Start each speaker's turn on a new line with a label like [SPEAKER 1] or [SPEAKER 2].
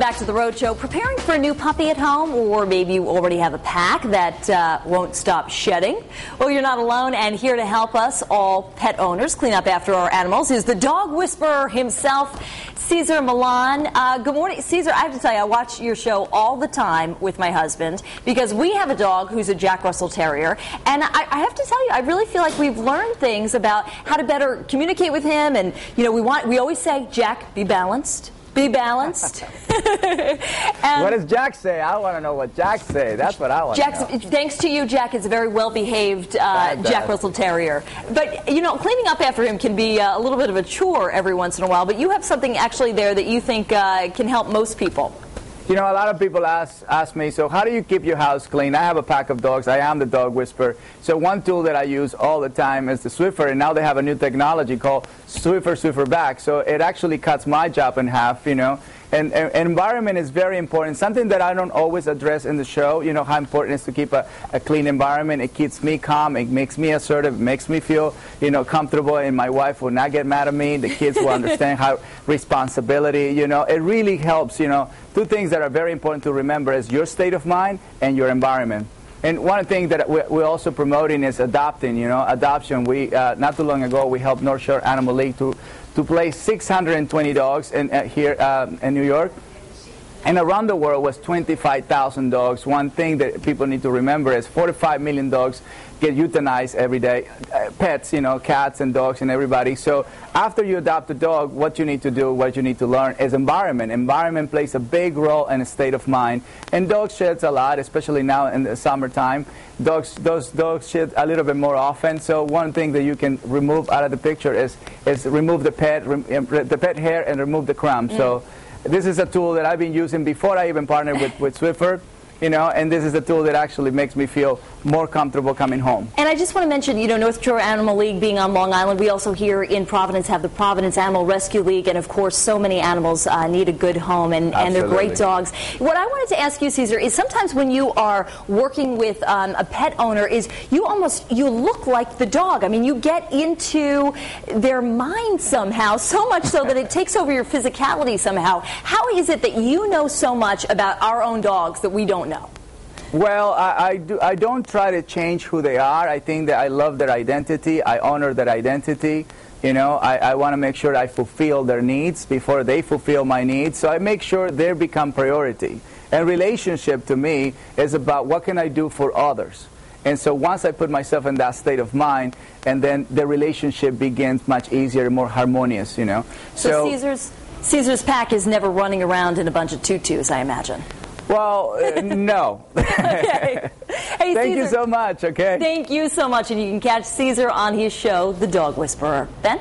[SPEAKER 1] Back to the Road Show. Preparing for a new puppy at home, or maybe you already have a pack that won't stop shedding? Well, you're not alone, and here to help us, all pet owners, clean up after our animals, is the dog whisperer himself, Cesar Millan. Good morning, Cesar. I have to tell you, I watch your show all the time with my husband because we have a dog who's a Jack Russell Terrier, and I have to tell you, I really feel like we've learned things about how to better communicate with him, and we always say, Jack, be balanced. Be balanced.
[SPEAKER 2] What does Jack say? I want to know what Jack say. That's what I want to know.
[SPEAKER 1] Thanks to you, Jack is a very well-behaved Jack Russell Terrier. But, cleaning up after him can be a little bit of a chore every once in a while. But you have something actually there that you think can help most people.
[SPEAKER 2] A lot of people ask me, so how do you keep your house clean? I have a pack of dogs. I am the dog whisperer. So one tool that I use all the time is the Swiffer, and now they have a new technology called Swiffer Back. So it actually cuts my job in half, And environment is very important. Something that I don't always address in the show, how important it is to keep a clean environment. It keeps me calm. It makes me assertive. It makes me feel, comfortable. And my wife will not get mad at me. The kids will understand how responsibility, It really helps, Two things that are very important to remember is your state of mind and your environment. And one thing that we're also promoting is adopting, adoption. We, not too long ago, we helped North Shore Animal League to place 620 dogs here in New York. And around the world was 25,000 dogs. One thing that people need to remember is 45 million dogs get euthanized every day. Pets, cats and dogs and everybody. So after you adopt a dog, what you need to do, what you need to learn is environment. Environment plays a big role in a state of mind. And dogs shed a lot, especially now in the summertime. Dogs shed a little bit more often. So one thing that you can remove out of the picture is remove the pet hair and remove the crumbs. So this is a tool that I've been using before I even partnered with Swiffer. And this is a tool that actually makes me feel more comfortable coming home.
[SPEAKER 1] And I just want to mention, North Shore Animal League being on Long Island, we also here in Providence have the Providence Animal Rescue League, and of course so many animals need a good home, and they're great dogs. What I wanted to ask you, Cesar, is sometimes when you are working with a pet owner, is you look like the dog. I mean, you get into their mind somehow, so much so that it takes over your physicality somehow. How is it that you know so much about our own dogs that we don't know?
[SPEAKER 2] Well, I don't try to change who they are. I think that I love their identity. I honor their identity. I want to make sure I fulfill their needs before they fulfill my needs. So I make sure they become priority. And relationship to me is about what can I do for others. And so once I put myself in that state of mind, and then the relationship begins much easier, more harmonious,
[SPEAKER 1] So Cesar's pack is never running around in a bunch of tutus, I imagine.
[SPEAKER 2] Well, no.
[SPEAKER 1] Okay. Hey,
[SPEAKER 2] Thank you so much, okay?
[SPEAKER 1] Thank you so much, and you can catch Cesar on his show, The Dog Whisperer. Ben?